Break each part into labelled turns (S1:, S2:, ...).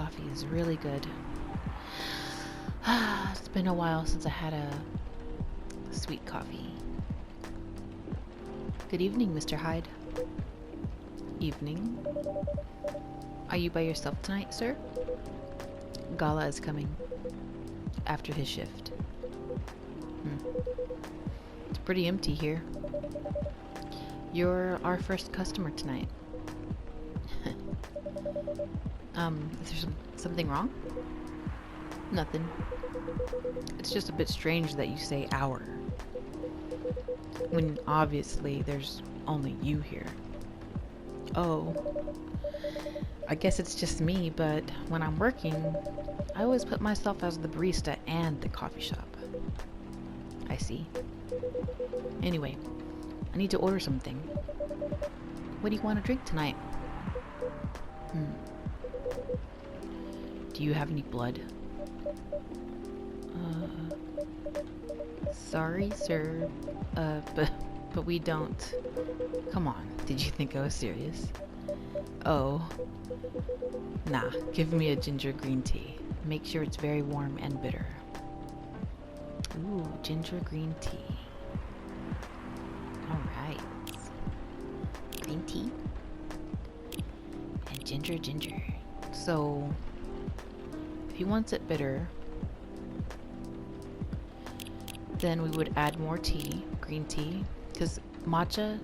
S1: coffee is really good. It's been a while since I had a sweet coffee. Good evening, Mr. Hyde. Evening. Are you by yourself tonight, sir? Gala is coming after his shift. It's pretty empty here. You're our first customer tonight. Is there something wrong? Nothing. It's just a bit strange that you say our, when obviously there's only you here. Oh, I guess it's just me, but when I'm working, I always put myself as the barista and the coffee shop. I see. Anyway, I need to order something. What do you want to drink tonight? Do you have any blood? Sorry, sir. But we don't. Come on, did you think I was serious? Oh. Nah, give me a ginger green tea. Make sure it's very warm and bitter. Ooh, ginger green tea. Alright. Green tea. And ginger. So, if he wants it bitter, then we would add more tea, green tea, because matcha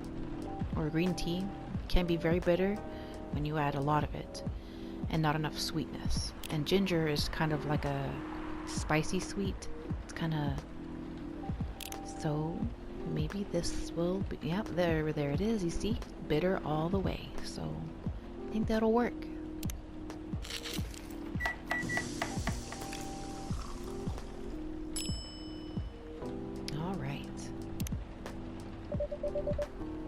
S1: or green tea can be very bitter when you add a lot of it and not enough sweetness. And ginger is kind of like a spicy sweet. It's kind of, so maybe this will be, yep, there it is, you see, bitter all the way. So I think that'll work.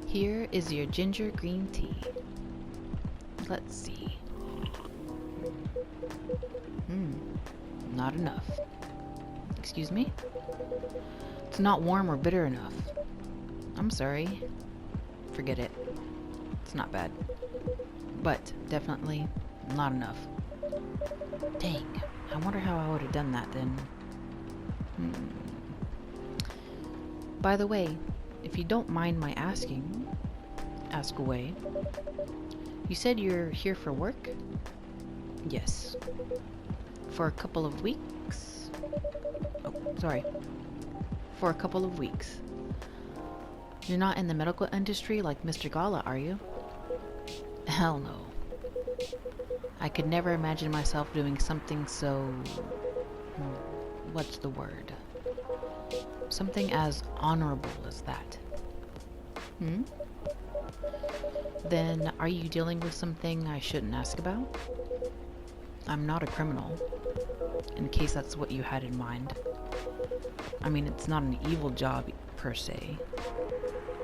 S1: Here is your ginger green tea. Let's see. Not enough. Excuse me? It's not warm or bitter enough. I'm sorry. Forget it. It's not bad. But definitely not enough. Dang. I wonder how I would have done that then. By the way, if you don't mind my asking, ask away. You said you're here for work? Yes. For a couple of weeks? Oh, sorry. For a couple of weeks. You're not in the medical industry like Mr. Gala, are you? Hell no. I could never imagine myself doing something so... what's the word? Something as honorable as that. Then are you dealing with something I shouldn't ask about? I'm not a criminal, in case that's what you had in mind. I mean, it's not an evil job per se,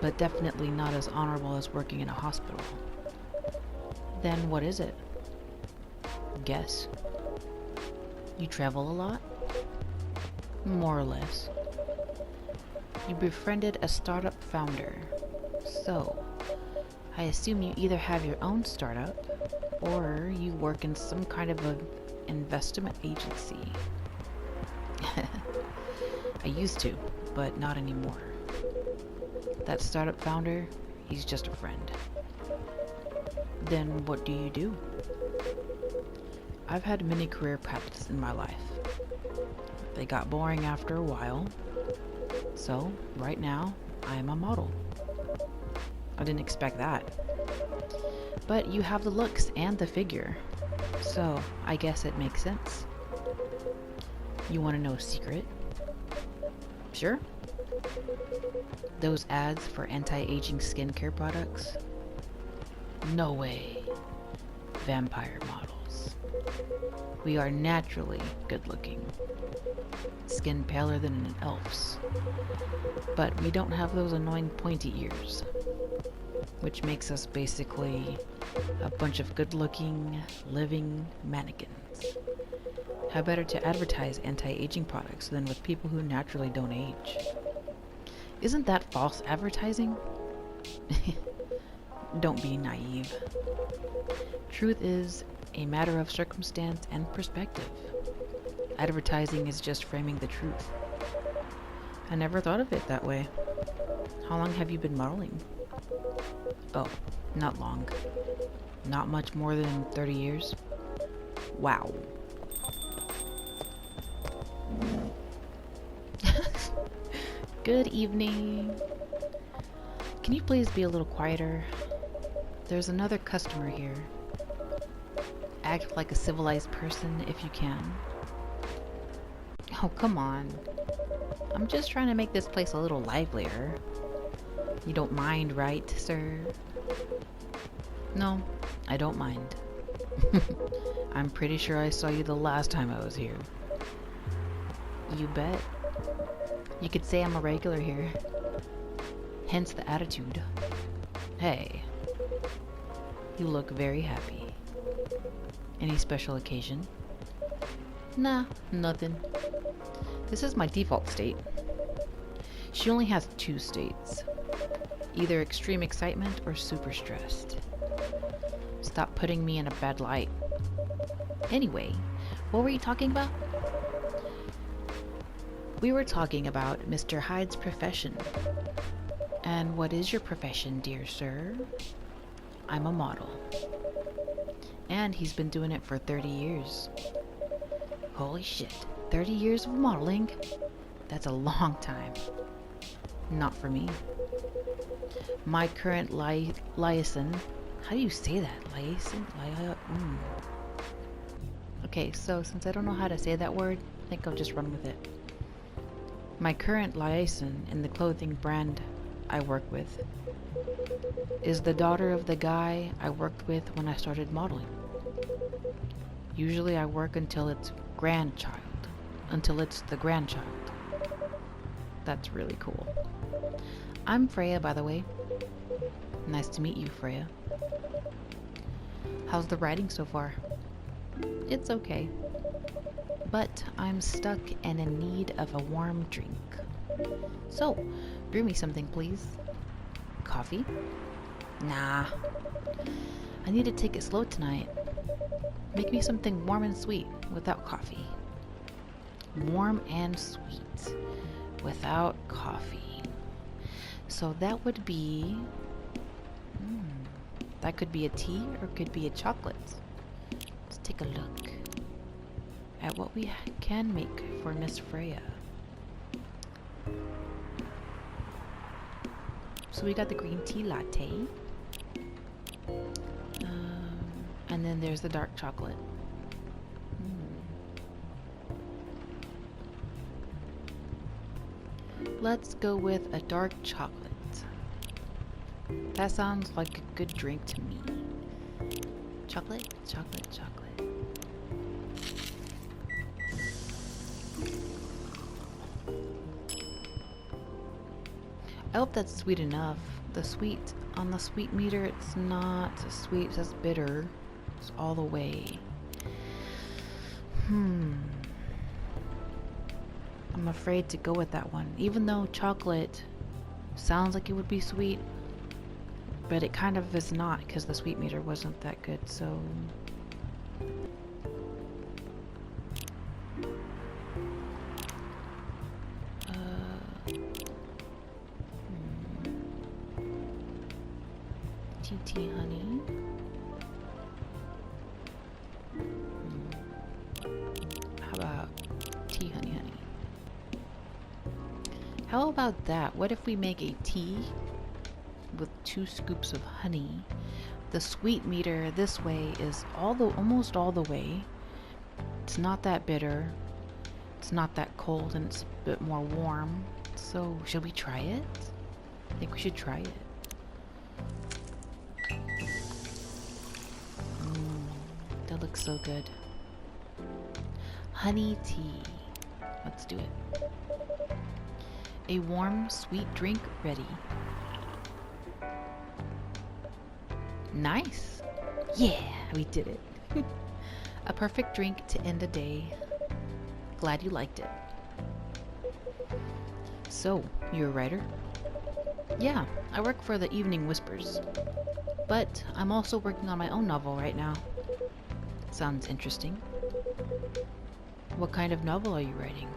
S1: but definitely not as honorable as working in a hospital. Then what is it? Guess. You travel a lot? More or less. You befriended a startup founder. So, I assume you either have your own startup, or you work in some kind of an investment agency. I used to, but not anymore. That startup founder, he's just a friend. Then what do you do? I've had many career paths in my life. They got boring after a while. So, right now, I am a model. I didn't expect that. But you have the looks and the figure. So, I guess it makes sense. You want to know a secret? Sure. Those ads for anti-aging skincare products? No way. Vampire models. We are naturally good looking. Skin paler than an elf's. But we don't have those annoying pointy ears. Which makes us basically a bunch of good looking, living mannequins. How better to advertise anti-aging products than with people who naturally don't age? Isn't that false advertising? Don't be naive. Truth is, a matter of circumstance and perspective. Advertising is just framing the truth. I never thought of it that way. How long have you been modeling? Oh, not long. Not much more than 30 years. Wow. Good evening. Can you please be a little quieter? There's another customer here. Act like a civilized person if you can. Oh, come on. I'm just trying to make this place a little livelier. You don't mind, right, sir? No, I don't mind. I'm pretty sure I saw you the last time I was here. You bet. You could say I'm a regular here. Hence the attitude. Hey. You look very happy. Any special occasion? Nah, nothing. This is my default state. She only has 2 states. Either extreme excitement or super stressed. Stop putting me in a bad light. Anyway, what were you talking about? We were talking about Mr. Hyde's profession. And what is your profession, dear sir? I'm a model. And he's been doing it for 30 years. Holy shit, 30 years of modeling? That's a long time. Not for me. My current liaison... How do you say that? Liaison? Okay, so since I don't know how to say that word, I think I'll just run with it. My current liaison in the clothing brand I work with is the daughter of the guy I worked with when I started modeling. Usually I work until it's the grandchild. That's really cool. I'm Freya, by the way. Nice to meet you, Freya. How's the writing so far? It's okay. But I'm stuck and in need of a warm drink. So, brew me something, please. Coffee? Nah. I need to take it slow tonight. Make me something warm and sweet without coffee. Warm and sweet without coffee. So that would be... that could be a tea or it could be a chocolate. Let's take a look at what we can make for Miss Freya. So we got the green tea latte. And then there's the dark chocolate. Let's go with a dark chocolate. That sounds like a good drink to me. Chocolate, chocolate, chocolate. I hope that's sweet enough. On the sweet meter, it's not sweet, it says bitter. It's all the way. I'm afraid to go with that one. Even though chocolate sounds like it would be sweet, but it kind of is not because the sweet meter wasn't that good, so... tea honey. How about tea honey? How about that? What if we make a tea with 2 scoops of honey? The sweet meter this way is almost all the way. It's not that bitter. It's not that cold, and it's a bit more warm. So, should we try it? I think we should try it. That looks so good. Honey tea. Let's do it. A warm, sweet drink ready. Nice. Yeah, we did it. A perfect drink to end the day. Glad you liked it. So, you're a writer? Yeah, I work for the Evening Whispers. But I'm also working on my own novel right now. Sounds interesting. What kind of novel are you writing?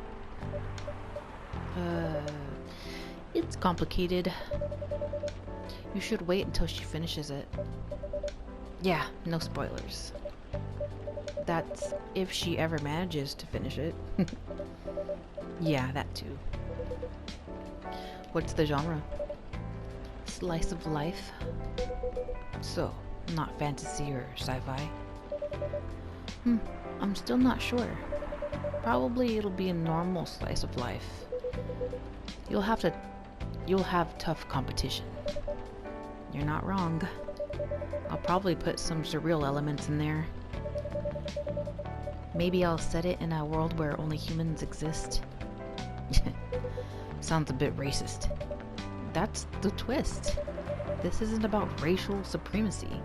S1: It's complicated. You should wait until she finishes it. Yeah, no spoilers. That's if she ever manages to finish it. Yeah, that too. What's the genre? Slice of life. So, not fantasy or sci-fi? I'm still not sure. Probably it'll be a normal slice of life. You'll have tough competition. You're not wrong. I'll probably put some surreal elements in there. Maybe I'll set it in a world where only humans exist. Sounds a bit racist. That's the twist. This isn't about racial supremacy.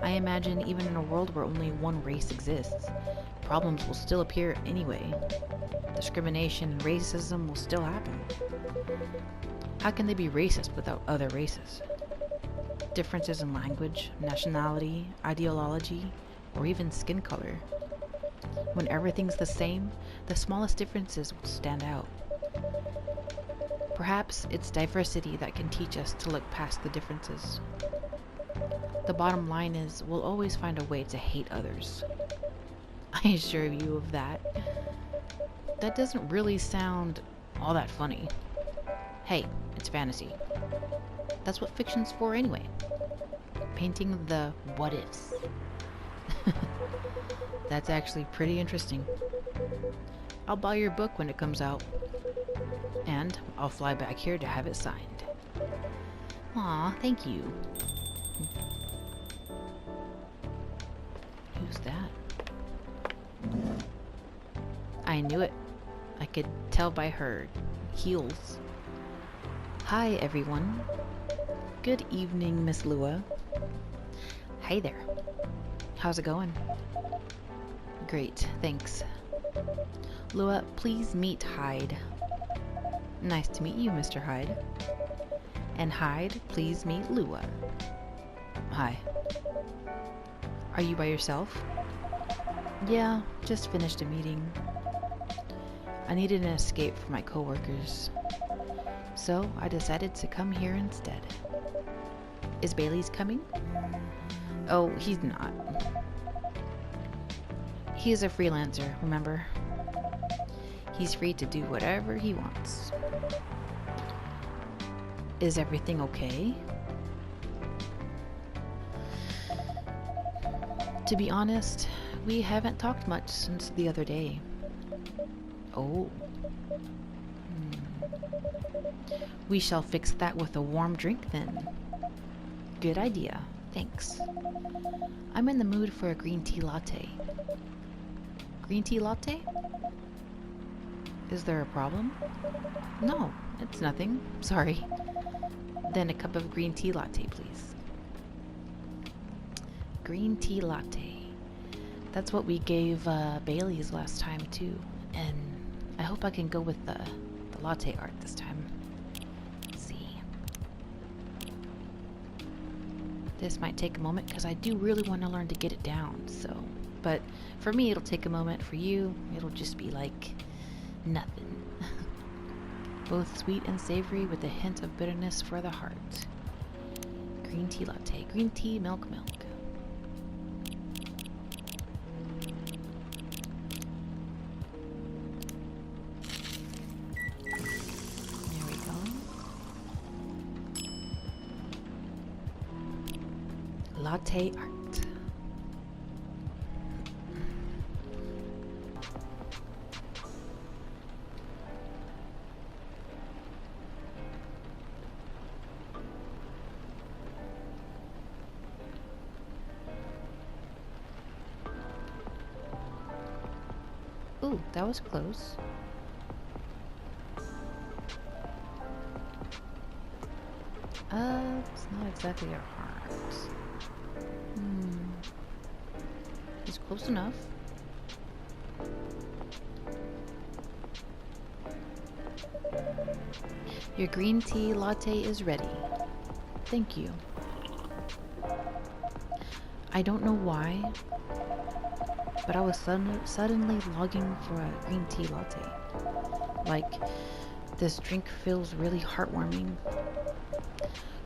S1: I imagine even in a world where only one race exists, problems will still appear anyway. Discrimination and racism will still happen. How can they be racist without other races? Differences in language, nationality, ideology, or even skin color. When everything's the same, the smallest differences will stand out. Perhaps it's diversity that can teach us to look past the differences. The bottom line is, we'll always find a way to hate others. I assure you of that. That doesn't really sound all that funny. Hey, it's fantasy. That's what fiction's for anyway. Painting the what-ifs. That's actually pretty interesting. I'll buy your book when it comes out. And I'll fly back here to have it signed. Aw, thank you. Who's that? I knew it. I could tell by her heels. Hi, everyone. Good evening, Miss Lua. Hi there. How's it going? Great, thanks. Lua, please meet Hyde. Nice to meet you, Mr. Hyde. And Hyde, please meet Lua. Hi. Are you by yourself? Yeah, just finished a meeting. I needed an escape from my coworkers, so I decided to come here instead. Is Bailey's coming? Oh, he's not. He is a freelancer, remember? He's free to do whatever he wants. Is everything okay? To be honest, we haven't talked much since the other day. Oh. We shall fix that with a warm drink then. Good idea, thanks. I'm in the mood for a green tea latte. Green tea latte? Is there a problem? No, it's nothing. Sorry. Then a cup of green tea latte, please. Green tea latte. That's what we gave Bailey's last time too. And I hope I can go with the latte art this time. Let's see. This might take a moment because I do really want to learn to get it down, so. But for me, it'll take a moment. For you, it'll just be like nothing. Both sweet and savory with a hint of bitterness for the heart. Green tea latte. Green tea, milk. There we go. Latte art. Ooh, that was close. It's not exactly a heart. It's close enough. Your green tea latte is ready. Thank you. I don't know why, but I was suddenly longing for a green tea latte. Like, this drink feels really heartwarming.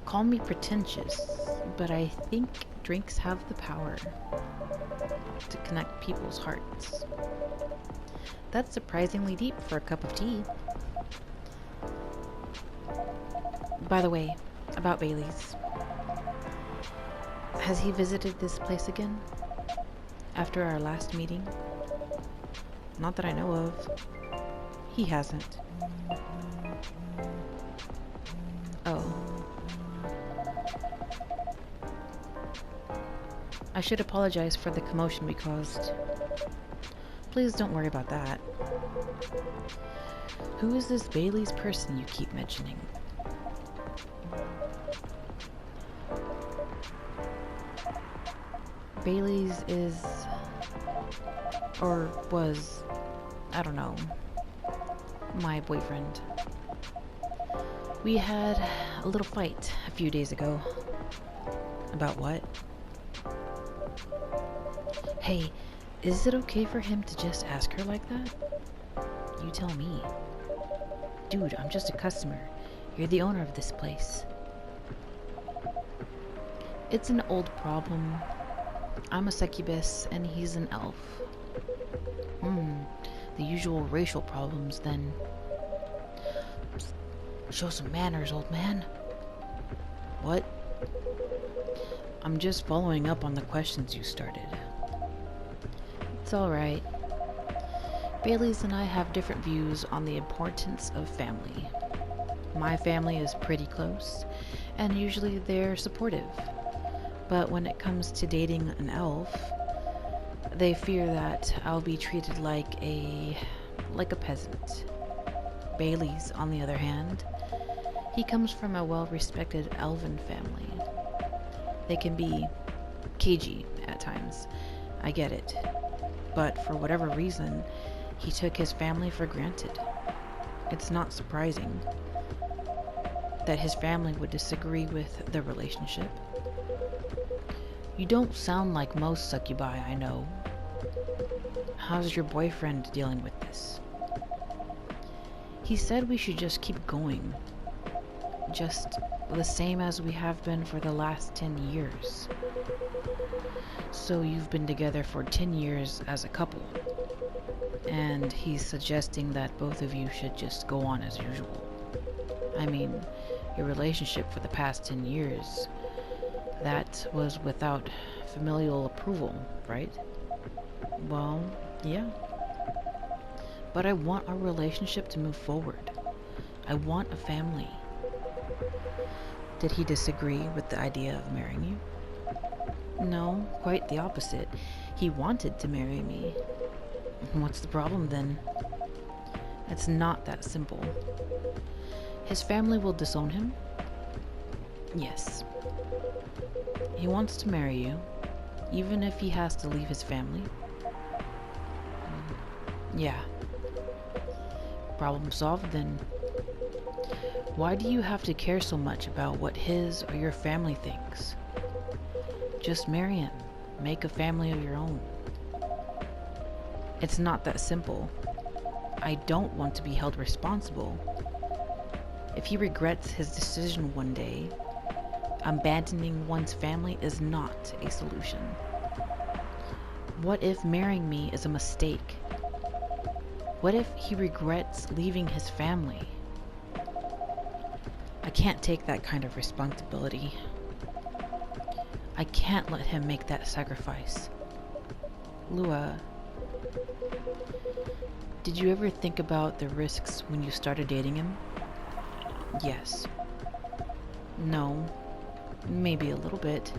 S1: Call me pretentious, but I think drinks have the power to connect people's hearts. That's surprisingly deep for a cup of tea. By the way, about Bailey's. Has he visited this place again? After our last meeting? Not that I know of. He hasn't. Oh. I should apologize for the commotion we caused. Please don't worry about that. Who is this Bailey's person you keep mentioning? Bailey's is, or was, I don't know, my boyfriend. We had a little fight a few days ago. About what? Hey, is it okay for him to just ask her like that? You tell me. Dude, I'm just a customer. You're the owner of this place. It's an old problem. I'm a succubus and he's an elf. The usual racial problems then. Show some manners, old man. What? I'm just following up on the questions you started. It's alright. Bailey's and I have different views on the importance of family. My family is pretty close, and usually they're supportive. But when it comes to dating an elf, they fear that I'll be treated like a peasant. Bailey's, on the other hand, he comes from a well-respected elven family. They can be cagey at times. I get it. But for whatever reason, he took his family for granted. It's not surprising that his family would disagree with the relationship. You don't sound like most succubi I know. How's your boyfriend dealing with this? He said we should just keep going. Just the same as we have been for the last 10 years. So you've been together for 10 years as a couple. And he's suggesting that both of you should just go on as usual. I mean, your relationship for the past 10 years, that was without familial approval, right? Well, yeah. But I want our relationship to move forward. I want a family. Did he disagree with the idea of marrying you? No, quite the opposite. He wanted to marry me. What's the problem then? It's not that simple. His family will disown him? Yes. He wants to marry you, even if he has to leave his family? Yeah. Problem solved then. Why do you have to care so much about what his or your family thinks? Just marry him. Make a family of your own. It's not that simple. I don't want to be held responsible. If he regrets his decision one day, abandoning one's family is not a solution. What if marrying me is a mistake? What if he regrets leaving his family? I can't take that kind of responsibility. I can't let him make that sacrifice. Lua, did you ever think about the risks when you started dating him? Yes. No. Maybe a little bit.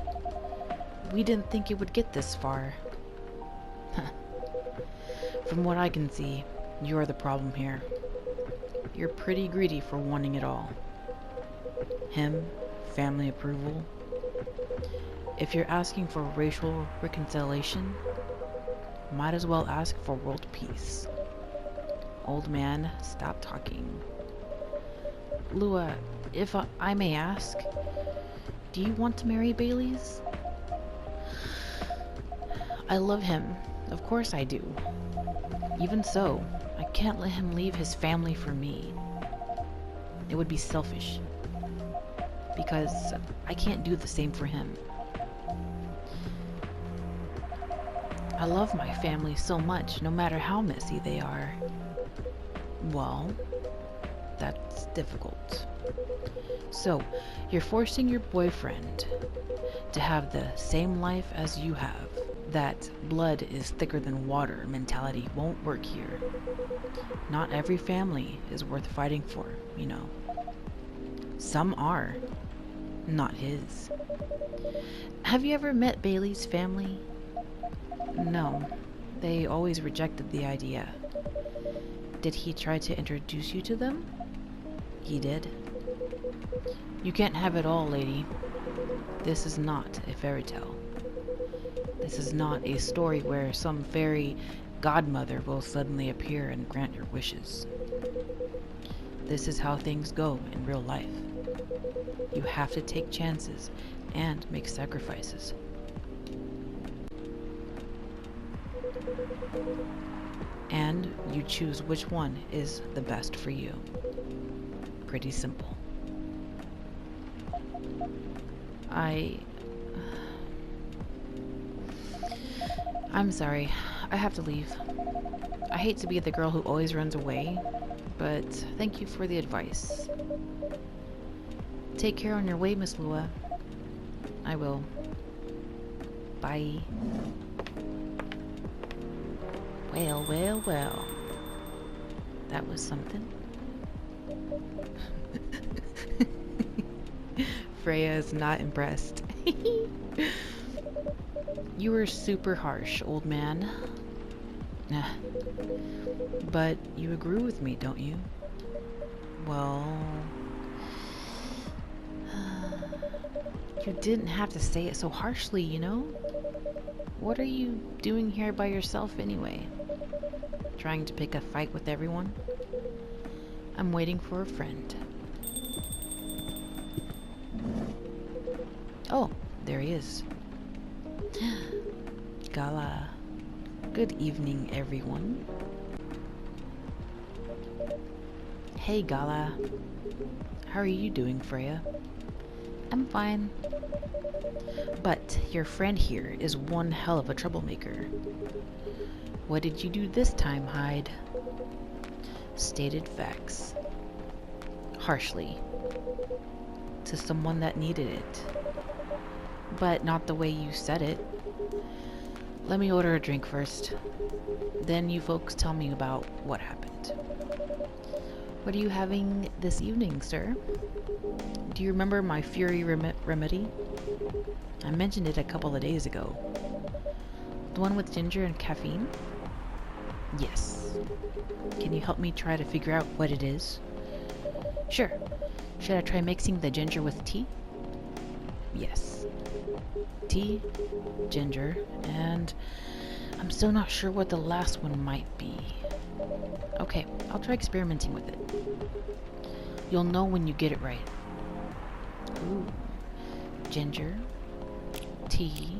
S1: We didn't think it would get this far. From what I can see, you're the problem here. You're pretty greedy for wanting it all. Him, family approval. If you're asking for racial reconciliation, might as well ask for world peace. Old man, stop talking. Lua, if I may ask, do you want to marry Bailey's? I love him, Of course I do. Even so, I can't let him leave his family for me. It would be selfish. Because I can't do the same for him. I love my family so much, no matter how messy they are. Well, that's difficult. So, you're forcing your boyfriend to have the same life as you have. That blood is thicker than water mentality won't work here. Not every family is worth fighting for, you know. Some are. Not his. Have you ever met Bailey's family? No. They always rejected the idea. Did he try to introduce you to them? He did. You can't have it all, lady. This is not a fairy tale. This is not a story where some fairy godmother will suddenly appear and grant your wishes. This is how things go in real life. You have to take chances and make sacrifices. And you choose which one is the best for you. Pretty simple. I'm sorry. I have to leave. I hate to be the girl who always runs away, but thank you for the advice. Take care on your way, Miss Lua. I will. Bye. Well, well, well. That was something. Freya is not impressed. You were super harsh, old man. Nah. But you agree with me, don't you? Well... you didn't have to say it so harshly, you know? What are you doing here by yourself anyway? Trying to pick a fight with everyone? I'm waiting for a friend. Oh, there he is. Gala. Good evening, everyone. Hey, Gala. How are you doing, Freya? I'm fine. But your friend here is one hell of a troublemaker. What did you do this time, Hyde? Stated facts. Harshly. To someone that needed it. But not the way you said it. Let me order a drink first. Then you folks tell me about what happened. What are you having this evening, sir? Do you remember my Fury remedy? I mentioned it a couple of days ago. The one with ginger and caffeine? Yes. Can you help me try to figure out what it is? Sure. Should I try mixing the ginger with tea? Yes. Tea, ginger, and I'm still not sure what the last one might be. Okay, I'll try experimenting with it. You'll know when you get it right. Ooh. Ginger, tea.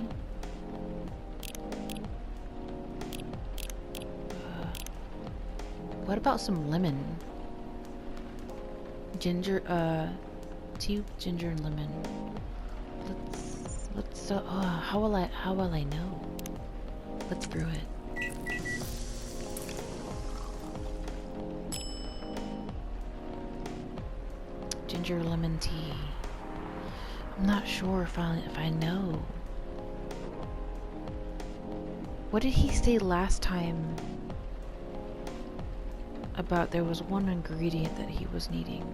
S1: What about some lemon? Ginger, tea, ginger, and lemon. Let's how will I know? Let's brew it. Ginger lemon tea. I'm not sure if I know. What did he say last time about there was one ingredient that he was needing?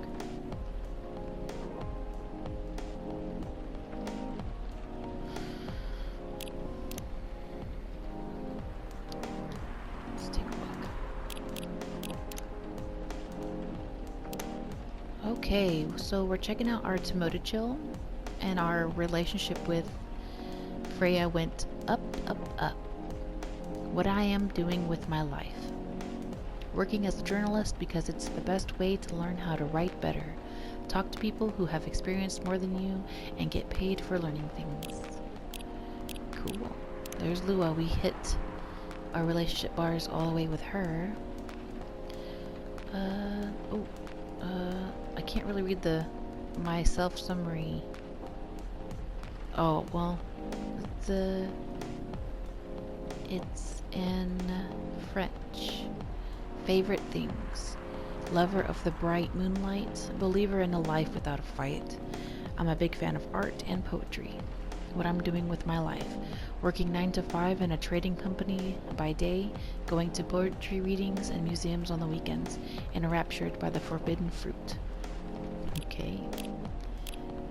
S1: Let's take a look. Okay, so we're checking out our Tomoda Chill, and our relationship with Freya went up, up, up. What I am doing with my life. Working as a journalist because it's the best way to learn how to write better. Talk to people who have experienced more than you and get paid for learning things. Cool. There's Lua. We hit our relationship bars all the way with her. I can't really read my self summary. Oh, well, it's in French. Favorite things. Lover of the bright moonlight, believer in a life without a fight. I'm a big fan of art and poetry. What I'm doing with my life. Working 9 to 5 in a trading company by day, going to poetry readings and museums on the weekends, and enraptured by the forbidden fruit. Okay.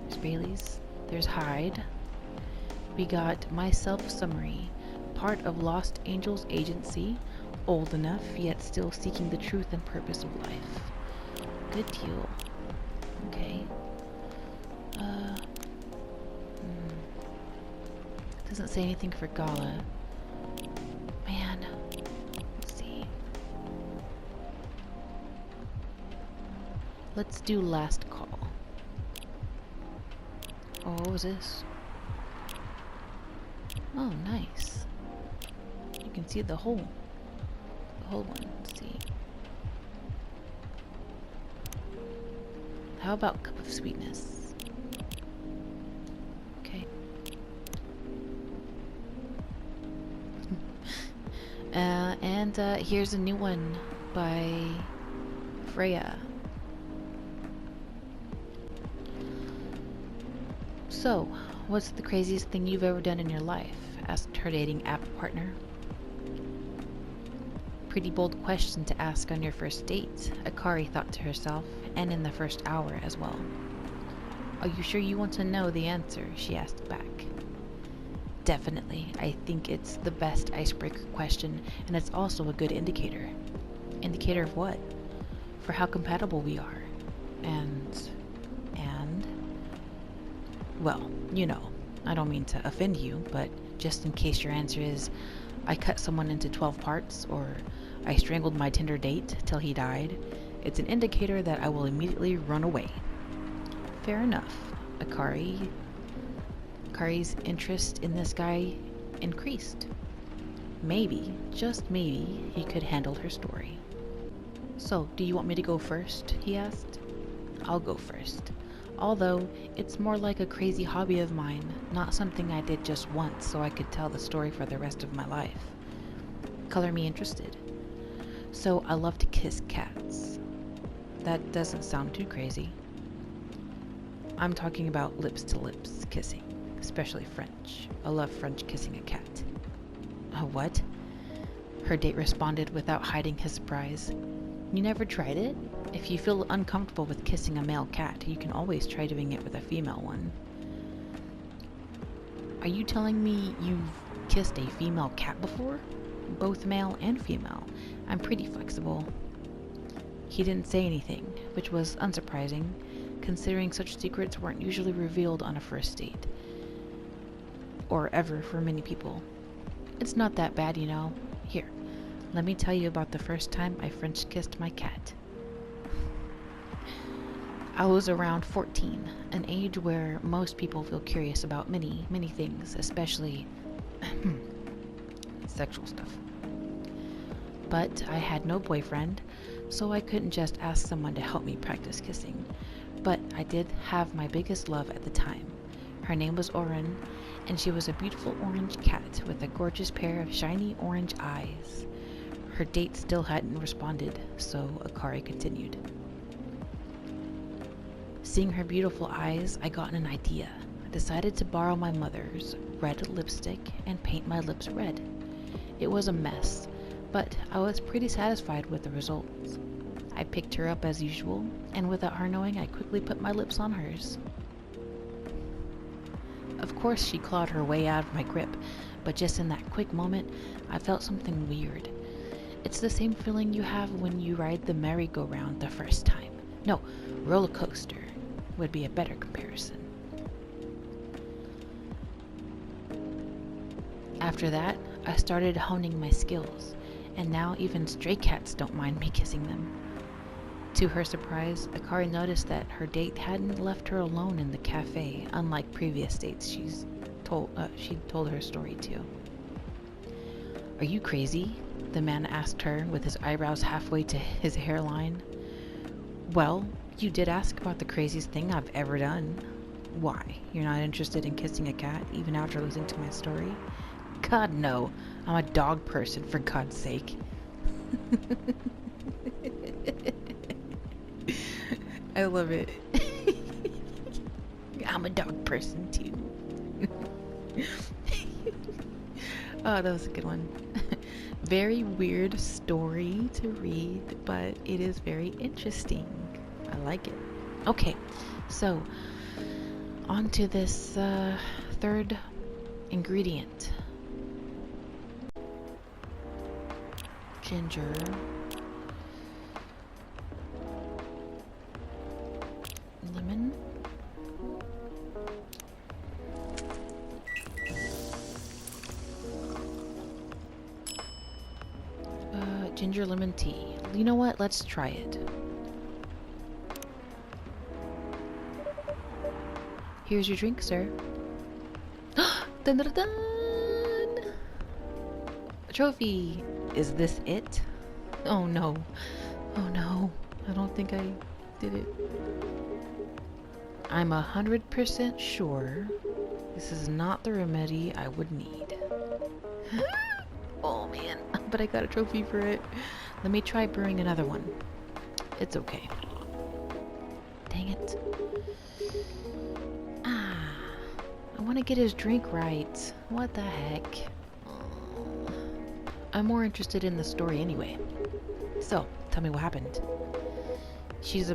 S1: There's Bailey's. There's Hyde. We got my self summary. Part of Lost Angels Agency. Old enough, yet still seeking the truth and purpose of life. Good deal. Okay. Doesn't say anything for Gala. Man. Let's see. Let's do last call. Oh, what was this? Oh, nice. You can see the whole one. Let's see. How about cup of sweetness? Okay. And here's a new one by Freya. So, what's the craziest thing you've ever done in your life? Asked her dating app partner. Pretty bold question to ask on your first date, Akari thought to herself, and in the first hour as well. Are you sure you want to know the answer? She asked back. Definitely. I think it's the best icebreaker question, and it's also a good indicator. Indicator of what? For how compatible we are. And, well, you know, I don't mean to offend you, but just in case your answer is, I cut someone into 12 parts, or I strangled my Tinder date till he died, it's an indicator that I will immediately run away. Fair enough. Akari's interest in this guy increased. Maybe, just maybe, he could handle her story. So, do you want me to go first? He asked. I'll go first. Although, it's more like a crazy hobby of mine, not something I did just once so I could tell the story for the rest of my life. Color me interested. So, I love to kiss cats. That doesn't sound too crazy. I'm talking about lips to lips kissing, especially French. I love French kissing a cat. What? Her date responded without hiding his surprise. You never tried it? If you feel uncomfortable with kissing a male cat, you can always try doing it with a female one. Are you telling me you've kissed a female cat before? Both male and female. I'm pretty flexible. He didn't say anything, which was unsurprising, considering such secrets weren't usually revealed on a first date. Or ever for many people. It's not that bad, you know. Here, let me tell you about the first time I French kissed my cat. I was around 14, an age where most people feel curious about many, many things, especially sexual stuff. But I had no boyfriend, so I couldn't just ask someone to help me practice kissing. But I did have my biggest love at the time. Her name was Oren, and she was a beautiful orange cat with a gorgeous pair of shiny orange eyes. Her date still hadn't responded, so Akari continued. Seeing her beautiful eyes, I got an idea. I decided to borrow my mother's red lipstick and paint my lips red. It was a mess, but I was pretty satisfied with the results. I picked her up as usual, and without her knowing, I quickly put my lips on hers. Of course, she clawed her way out of my grip, but just in that quick moment, I felt something weird. It's the same feeling you have when you ride the merry-go-round the first time. No, roller coaster would be a better comparison. After that, I started honing my skills, and now even stray cats don't mind me kissing them. To her surprise, Akari noticed that her date hadn't left her alone in the cafe, unlike previous dates she'd told her story to. Are Are you crazy? The man asked her, with his eyebrows halfway to his hairline. Well, you did ask about the craziest thing I've ever done. Why? You're not interested in kissing a cat, even after listening to my story? God, no. I'm a dog person, for God's sake. I love it. I'm a dog person, too. Oh, that was a good one. Very weird story to read, but it is very interesting. I like it. Okay, so on to this third ingredient. Ginger. Lemon. Ginger lemon tea. You know what? Let's try it. Here's your drink, sir. Dun, dun, dun. A trophy. Is this it? Oh no. Oh no. I don't think I did it. I'm 100% sure this is not the remedy I would need. Oh man, but I got a trophy for it. Let me try brewing another one. It's okay. Dang it. I want to get his drink right. What the heck? I'm more interested in the story anyway. So, tell me what happened. She's a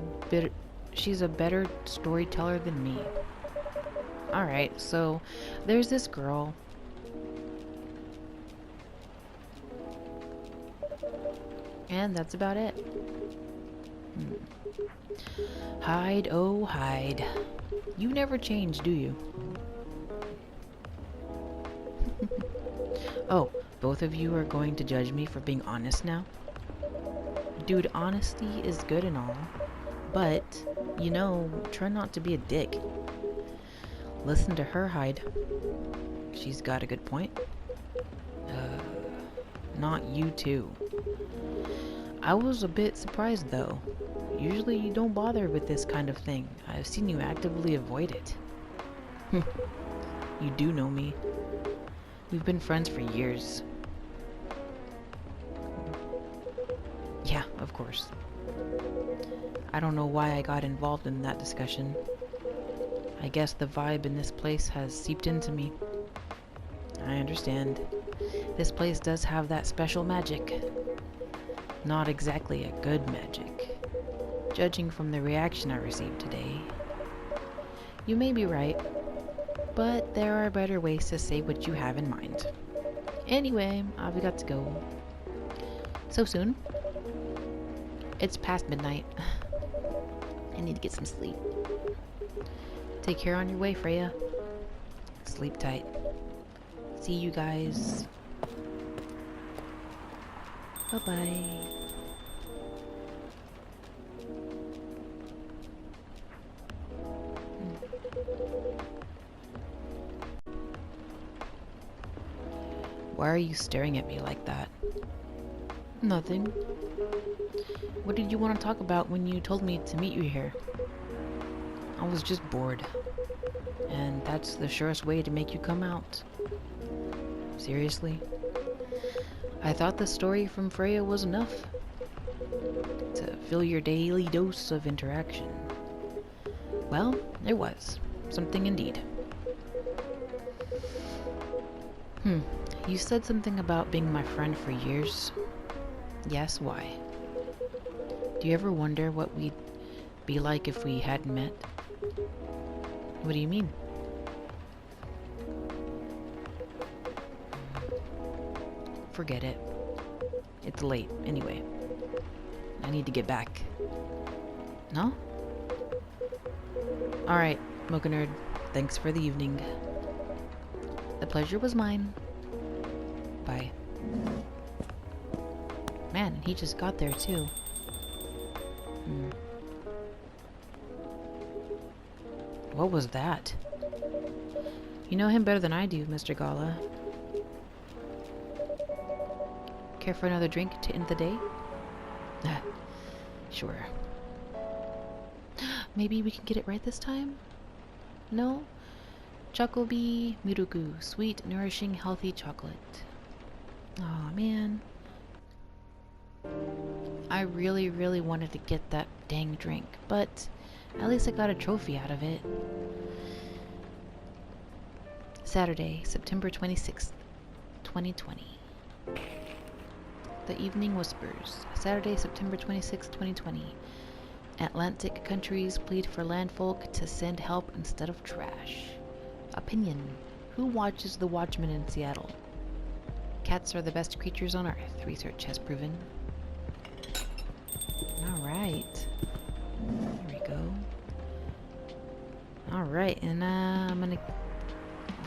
S1: better storyteller than me. Alright, so there's this girl. And that's about it. Hide, oh hide. You never change, do you? Oh, both of you are going to judge me for being honest now? Dude, honesty is good and all, but, you know, try not to be a dick. Listen to her, Hyde. She's got a good point. Not you too. I was a bit surprised though. Usually you don't bother with this kind of thing. I've seen you actively avoid it. You do know me. We've been friends for years. Yeah, of course. I don't know why I got involved in that discussion. I guess the vibe in this place has seeped into me. I understand. This place does have that special magic. Not exactly a good magic, judging from the reaction I received today. You may be right, but there are better ways to say what you have in mind. Anyway, I've got to go. So soon? It's past midnight. I need to get some sleep. Take care on your way, Freya. Sleep tight. See you guys. Bye-bye. Why are you staring at me like that? Nothing. What did you want to talk about when you told me to meet you here? I was just bored. And that's the surest way to make you come out. Seriously? I thought the story from Freya was enough to fill your daily dose of interaction. Well, it was. Something indeed. You said something about being my friend for years. Yes, why? Do you ever wonder what we'd be like if we hadn't met? What do you mean? Forget it. It's late, anyway. I need to get back. No? Alright, Mocha Nerd. Thanks for the evening. The pleasure was mine. Bye. Man, he just got there too. What was that? You know him better than I do, Mr. Gala. Care for another drink to end the day? Sure. Maybe we can get it right this time? No? Chocobi Miruku. Sweet, nourishing, healthy chocolate. Aw, man. I really, really wanted to get that dang drink, but at least I got a trophy out of it. Saturday, September 26th, 2020. The Evening Whispers. Saturday, September 26th, 2020. Atlantic countries plead for landfolk to send help instead of trash. Opinion. Who watches The Watchmen in Seattle? Cats are the best creatures on Earth, research has proven. Alright. Here we go. Alright, and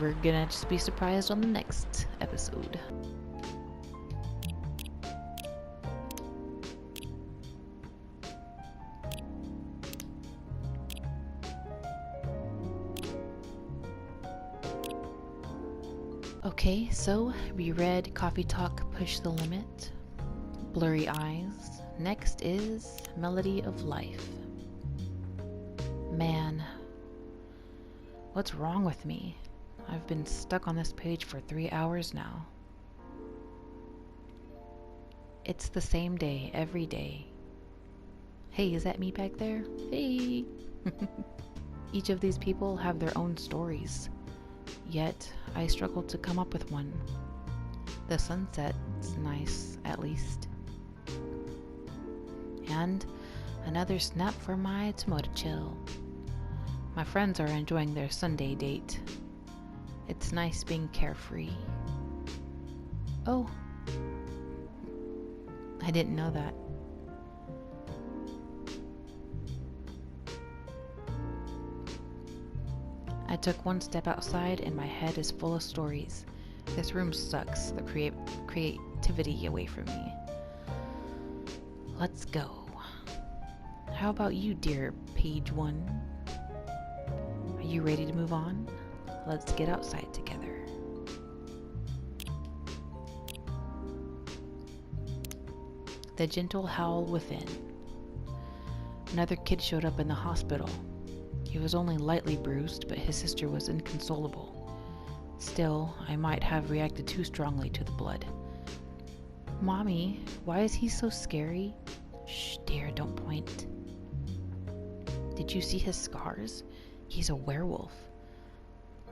S1: we're gonna just be surprised on the next episode. Okay, so we read Coffee Talk, Push the Limit, Blurry Eyes. Next is Melody of Life. Man, what's wrong with me? I've been stuck on this page for 3 hours now. It's the same day every day. Hey, is that me back there? Hey! Each of these people have their own stories. Yet, I struggle to come up with one. The sunset's nice, at least. And another snap for my tomato chill. My friends are enjoying their Sunday date. It's nice being carefree. Oh. I didn't know that. I took one step outside and my head is full of stories. This room sucks the creativity away from me. Let's go. How about you, dear page 1? Are you ready to move on? Let's get outside together. The gentle howl within. Another kid showed up in the hospital. He was only lightly bruised, but his sister was inconsolable. Still, I might have reacted too strongly to the blood. Mommy, why is he so scary? Shh, dear, don't point. Did you see his scars? He's a werewolf.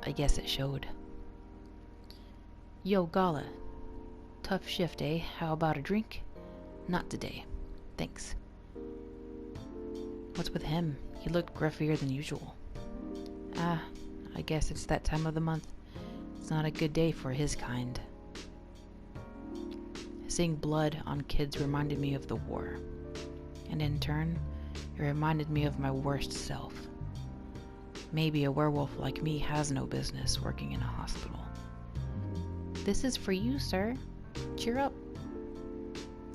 S1: I guess it showed. Yo, Gala. Tough shift, eh? How about a drink? Not today. Thanks. What's with him? He looked gruffier than usual. I guess it's that time of the month. It's not a good day for his kind. Seeing blood on kids reminded me of the war. And in turn, it reminded me of my worst self. Maybe a werewolf like me has no business working in a hospital. This is for you, sir. Cheer up.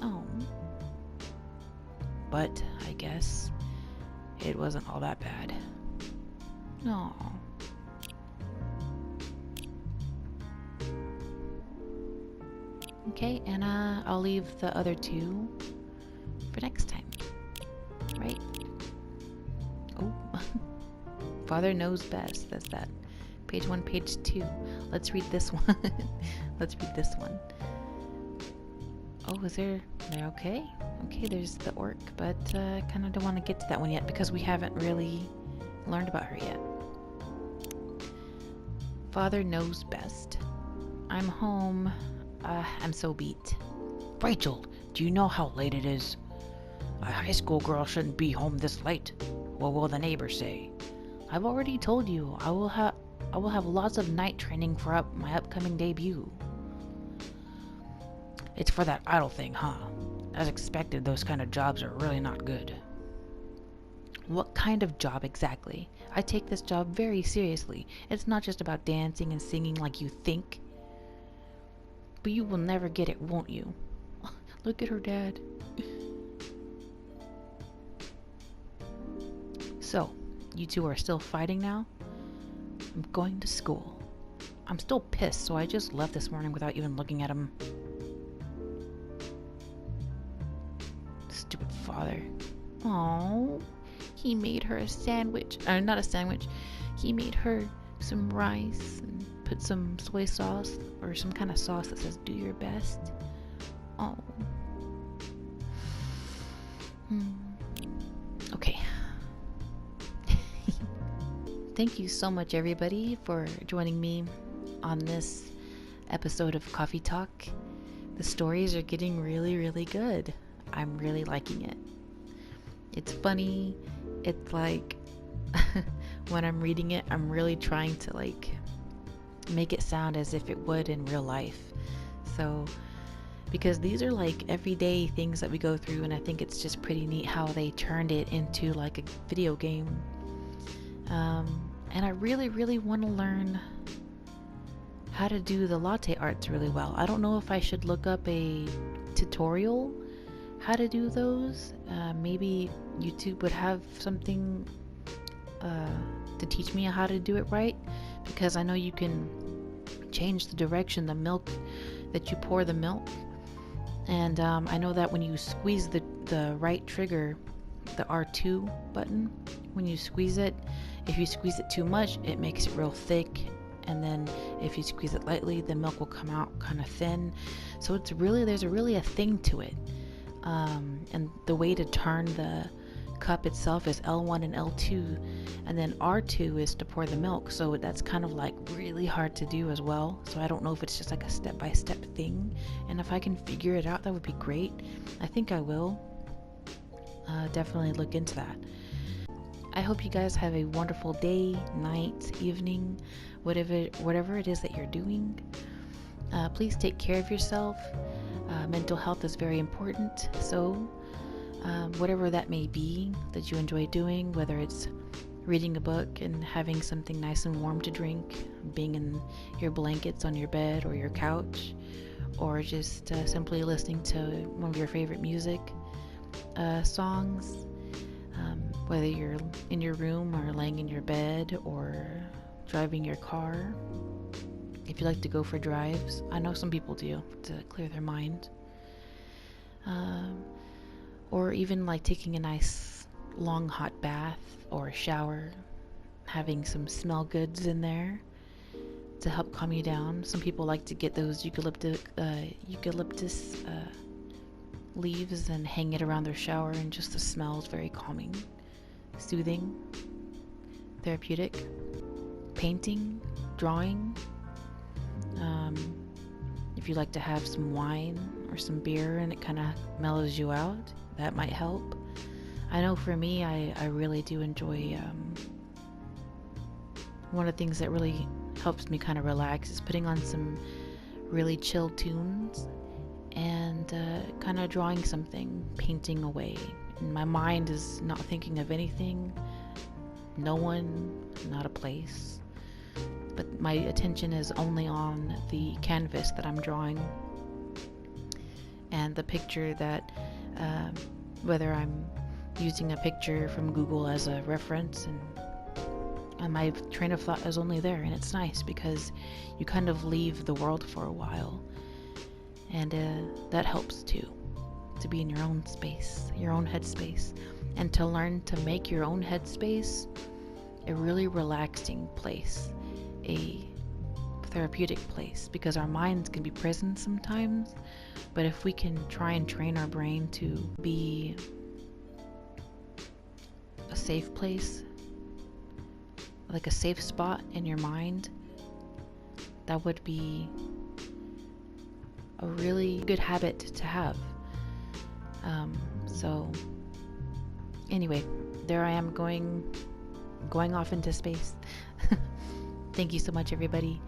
S1: Oh. But, I guess, it wasn't all that bad. No. Okay, and I'll leave the other two for next time. Right? Oh. Father knows best. That's that. Page 1, page 2. Let's read this one. Let's read this one. Oh, is there... Okay. Okay, there's the orc, but I kind of don't want to get to that one yet because we haven't really learned about her yet. Father knows best. I'm home. I'm so beat.
S2: Rachel, do you know how late it is? A high school girl shouldn't be home this late. What will the neighbors say?
S1: I've already told you. I will have lots of night training for my upcoming debut.
S2: It's for that idol thing, huh? As expected, those kind of jobs are really not good.
S1: What kind of job exactly? I take this job very seriously. It's not just about dancing and singing like you think. But you will never get it, won't you? Look at her dad. So, you two are still fighting now? I'm going to school. I'm still pissed, so I just left this morning without even looking at him. Stupid father. Oh, he made her a sandwich. Not a sandwich. He made her some rice and put some soy sauce or some kind of sauce that says "Do your best." Oh. Okay. Thank you so much, everybody, for joining me on this episode of Coffee Talk. The stories are getting really, really good. I'm really liking it. It's funny. It's like when I'm reading it, I'm really trying to like make it sound as if it would in real life. So, because these are like everyday things that we go through, and I think it's just pretty neat how they turned it into like a video game. And I really, really want to learn how to do the latte arts really well. I don't know if I should look up a tutorial how to do those. Maybe YouTube would have something to teach me how to do it right, because I know you can change the direction the milk that you pour the milk, and I know that when you squeeze the right trigger, the R2 button, when you squeeze it, if you squeeze it too much, it makes it real thick, and then if you squeeze it lightly, the milk will come out kind of thin. So it's really, there's really a thing to it. And the way to turn the cup itself is L1 and L2, and then R2 is to pour the milk. So that's kind of like really hard to do as well. So I don't know if it's just like a step-by-step thing, and if I can figure it out, that would be great. I think I will definitely look into that. I hope you guys have a wonderful day, night, evening, whatever it is that you're doing. Please take care of yourself. Mental health is very important. So whatever that may be that you enjoy doing, whether it's reading a book and having something nice and warm to drink, being in your blankets on your bed or your couch, or just simply listening to one of your favorite music songs, whether you're in your room or laying in your bed or driving your car. If you like to go for drives, I know some people do, to clear their mind. Or even like taking a nice long hot bath or a shower, having some smell goods in there to help calm you down. Some people like to get those eucalyptus leaves and hang it around their shower, and just the smell is very calming, soothing, therapeutic. Painting, drawing. If you like to have some wine or some beer and it kind of mellows you out, that might help. I know for me, I really do enjoy, one of the things that really helps me kind of relax is putting on some really chill tunes and kind of drawing something, painting away. And my mind is not thinking of anything, no one, not a place, but my attention is only on the canvas that I'm drawing and the picture that, whether I'm using a picture from Google as a reference, and my train of thought is only there, and it's nice because you kind of leave the world for a while, and that helps too, to be in your own space, your own headspace, and to learn to make your own headspace a really relaxing place, a therapeutic place, because our minds can be prison sometimes, but if we can try and train our brain to be a safe place, like a safe spot in your mind, that would be a really good habit to have. So anyway, there I am going off into space. Thank you so much, everybody.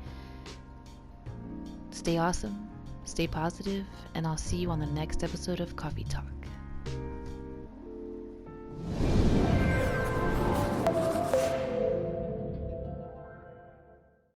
S1: Stay awesome, stay positive, and I'll see you on the next episode of Coffee Talk.